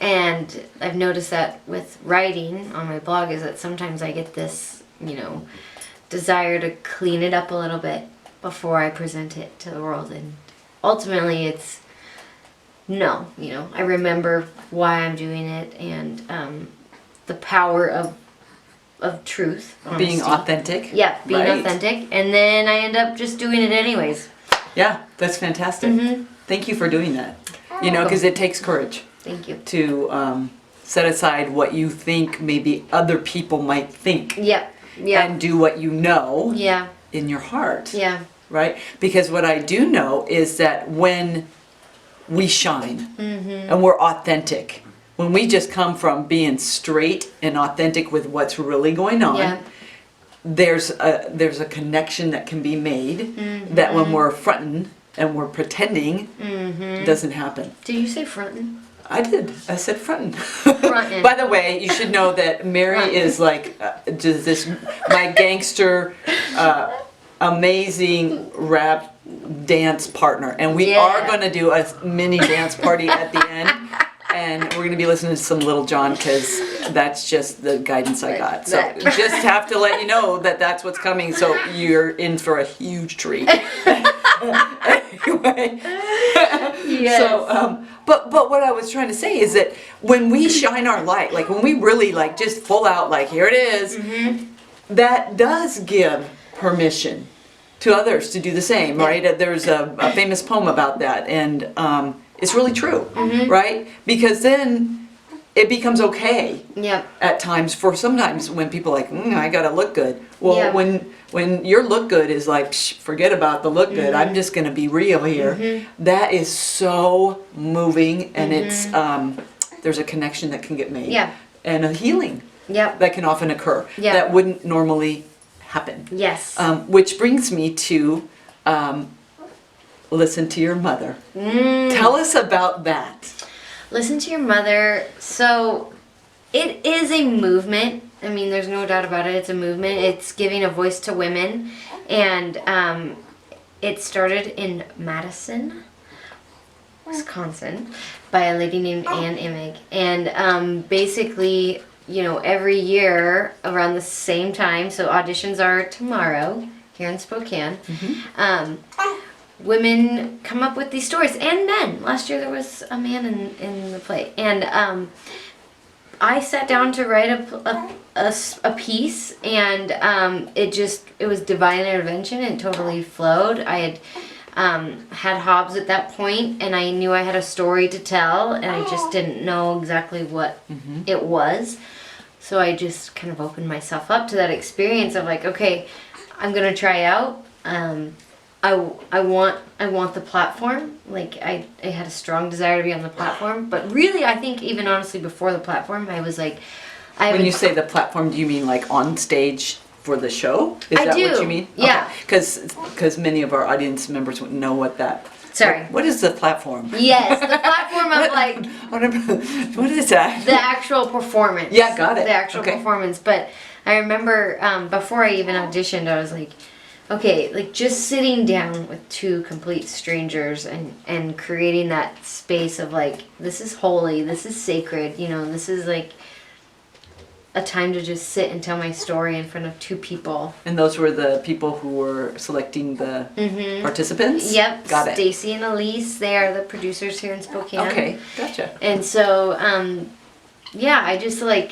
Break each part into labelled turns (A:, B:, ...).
A: And I've noticed that with writing on my blog is that sometimes I get this, desire to clean it up a little bit before I present it to the world. And ultimately it's no, I remember why I'm doing it and the power of truth. Honesty.
B: Being authentic.
A: Yeah, being authentic. And then I end up just doing it anyways.
B: Yeah, that's fantastic. Mm-hmm. Thank you for doing that. Because it takes courage.
A: Thank you.
B: To set aside what you think maybe other people might think.
A: Yep. Yeah.
B: And do what you know.
A: Yeah.
B: In your heart.
A: Yeah.
B: Right? Because what I do know is that when we shine and we're authentic, when we just come from being straight and authentic with what's really going on, there's a connection that can be made that when we're fronting and we're pretending doesn't happen.
A: Did you say fronting?
B: I did. I said frontin'.
A: Frontin'.
B: By the way, you should know that Mery is like just this my gangster, amazing rap dance partner, and we are going to do a mini dance party at the end, and we're going to be listening to some Little John because that's just the guidance I got. So just have to let you know that that's what's coming. So you're in for a huge treat. Anyway.
A: Yes.
B: So, but what I was trying to say is that when we shine our light, like when we really like just full out, like here it is, that does give permission to others to do the same, right? There's a famous poem about that, and it's really true, right? Because then it becomes okay at times for sometimes when people are like, I gotta look good. Well, when your look good is like, forget about the look good, I'm just gonna be real here. That is so moving, and it's there's a connection that can get made, and a healing that can often occur that wouldn't normally happen.
A: Yes.
B: Which brings me to listen to your mother. Tell us about that.
A: Listen to your mother. So it is a movement. I mean, there's no doubt about it. It's a movement. It's giving a voice to women. And it started in Madison, Wisconsin, by a lady named Ann Imig. And basically, every year around the same time, so auditions are tomorrow here in Spokane, women come up with these stories, and men. Last year there was a man in the play, and I sat down to write a piece, and it was divine intervention and totally flowed. I had Hobbs at that point, and I knew I had a story to tell, and I just didn't know exactly what it was. So I just kind of opened myself up to that experience of like, okay, I'm gonna try out. I want the platform. Like I had a strong desire to be on the platform, but really I think even honestly before the platform, I was like,
B: when you say the platform, do you mean like on stage for the show? Is that what you mean?
A: Yeah.
B: Because many of our audience members wouldn't know what that.
A: Sorry.
B: What is the platform?
A: Yes, the platform of like.
B: What is that?
A: The actual performance.
B: Yeah, got it.
A: The actual performance. But I remember before I even auditioned, I was like, okay, like just sitting down with two complete strangers and creating that space of like, this is holy, this is sacred, this is like a time to just sit and tell my story in front of two people.
B: And those were the people who were selecting the participants?
A: Yep.
B: Got it.
A: Stacy and Elise, they are the producers here in Spokane.
B: Okay, gotcha.
A: And so, I just like,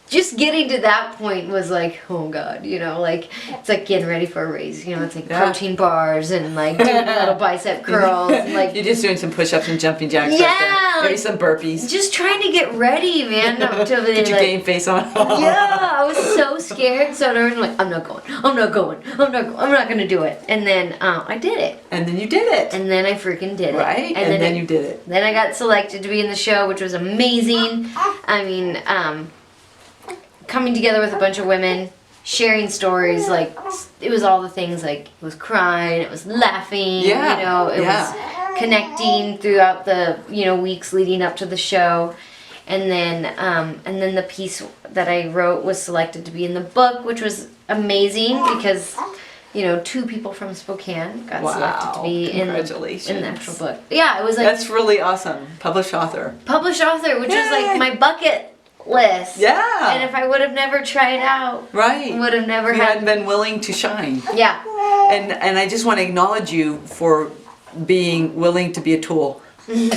A: just getting to that point was like, oh God, like it's like getting ready for a race. It's like protein bars and like doing little bicep curls and like
B: you're just doing some push-ups and jumping jacks. Maybe some burpees.
A: Just trying to get ready, man.
B: Get your game face on.
A: I was so scared. So I was like, I'm not gonna do it. And then I did it.
B: And then you did it.
A: And then I freaking did it.
B: Right. And then you did it.
A: Then I got selected to be in the show, which was amazing. I mean, coming together with a bunch of women, sharing stories, like it was all the things, like it was crying, it was laughing, it was connecting throughout the weeks leading up to the show, and then the piece that I wrote was selected to be in the book, which was amazing because 2 people from Spokane got selected to be in the actual book. Yeah, it was like
B: That's really awesome. Published author,
A: which is like my bucket list.
B: Yeah.
A: And if I would have never tried out,
B: right?
A: would have never
B: You
A: had.
B: hadn't been willing to shine.
A: Yeah.
B: And I just want to acknowledge you for being willing to be a tool. Right,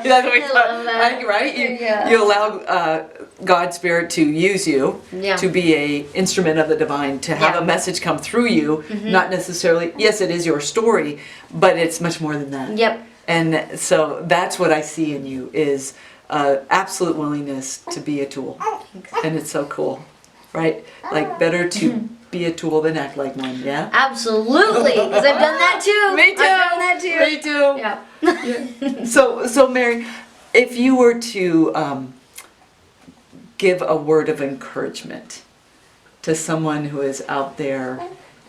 B: that's what we
A: I love that.
B: right?
A: Yeah.
B: You allow God's Spirit to use you
A: Yeah.
B: to be a instrument of the divine, to have
A: Yeah.
B: a message come through you, not necessarily, yes, it is your story, but it's much more than that.
A: Yep.
B: And so that's what I see in you is absolute willingness to be a tool. And it's so cool, right? Like better to be a tool than act like one, yeah?
A: Absolutely, because I've done that too.
B: Me too.
A: I've done that too.
B: Me too.
A: Yeah.
B: So Mary, if you were to give a word of encouragement to someone who is out there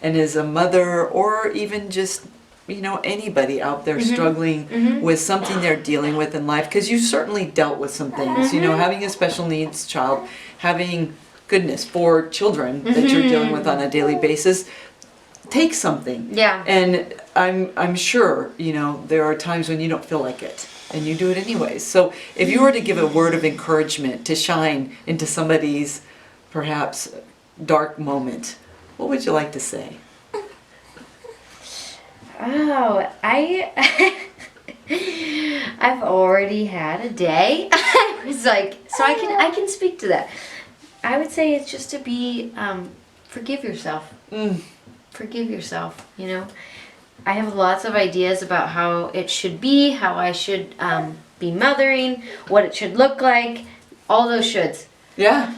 B: and is a mother or even just anybody out there struggling with something they're dealing with in life, because you certainly dealt with some things, having a special needs child, having goodness 4 children that you're dealing with on a daily basis takes something.
A: Yeah.
B: And I'm sure there are times when you don't feel like it and you do it anyways. So if you were to give a word of encouragement to shine into somebody's perhaps dark moment, what would you like to say?
A: Oh, I've already had a day. I was like, so I can speak to that. I would say it's just to be forgive yourself. Forgive yourself. I have lots of ideas about how it should be, how I should be mothering, what it should look like, all those shoulds.
B: Yeah.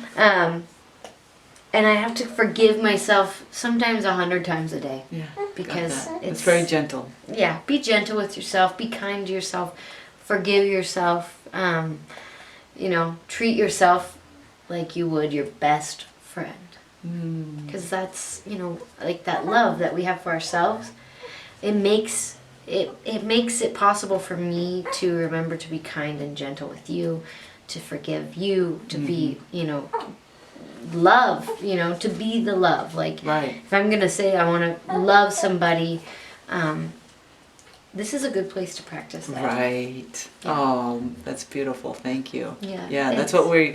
A: And I have to forgive myself sometimes 100 times a day.
B: Yeah.
A: Because
B: it's very gentle.
A: Yeah, be gentle with yourself, be kind to yourself, forgive yourself, treat yourself like you would your best friend. Because that's, like that love that we have for ourselves, it makes it possible for me to remember to be kind and gentle with you, to forgive you, to be, love, to be the love. Like,
B: right.
A: If I'm going to say I want to love somebody, this is a good place to practice that.
B: Right.
A: Yeah.
B: Oh, that's beautiful. Thank you.
A: Yeah.
B: Yeah, that's what I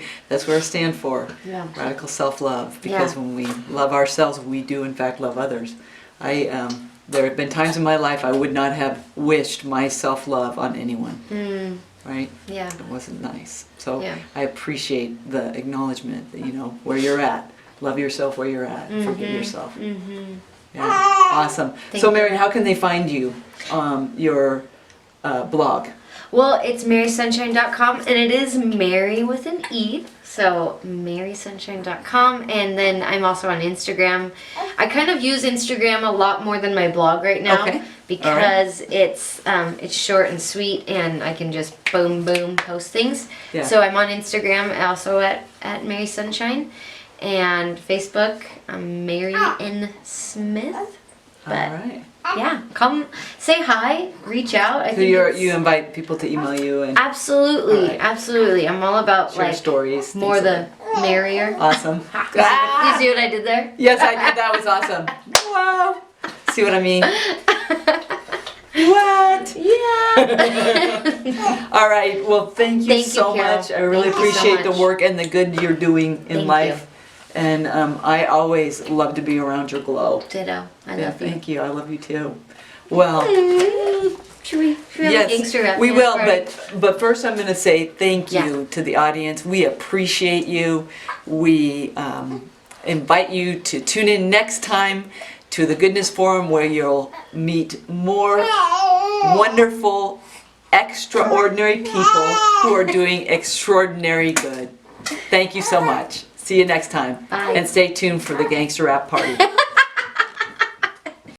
B: stand for.
A: Yeah.
B: Radical self-love. Because when we love ourselves, we do in fact love others. There have been times in my life I would not have wished my self-love on anyone. Right? Yeah. It wasn't nice. So I appreciate the acknowledgement that, where you're at. Love yourself where you're at. Forgive yourself. Yeah. Awesome. So Mary, how can they find you? Your blog?
A: Well, it's marysunshine.com, and it is Mery with an E. So marysunshine.com, and then I'm also on Instagram. I kind of use Instagram a lot more than my blog right now because it's short and sweet, and I can just boom post things. Yeah. So I'm on Instagram also at Mery Sunshine, and Facebook I'm Mery N. Smith. But,
B: all right.
A: Yeah, come say hi, reach out.
B: So you invite people to email you and
A: absolutely. I'm all about
B: share stories.
A: More the merrier.
B: Awesome.
A: You see what I did there?
B: Yes, I did. That was awesome. Wow. See what I mean? What?
A: Yeah.
B: All right. Well, thank you so much. I really appreciate the work and the good you're doing in life. And I always love to be around your glow.
A: Ditto. I love you.
B: Thank you. I love you too. Well,
A: should we have a gangster rap?
B: We will. But first, I'm going to say thank you to the audience. We appreciate you. We invite you to tune in next time to the Goodness Forum, where you'll meet more wonderful, extraordinary people who are doing extraordinary good. Thank you so much. See you next time.
A: Bye.
B: And stay tuned for the Gangster Rap Party.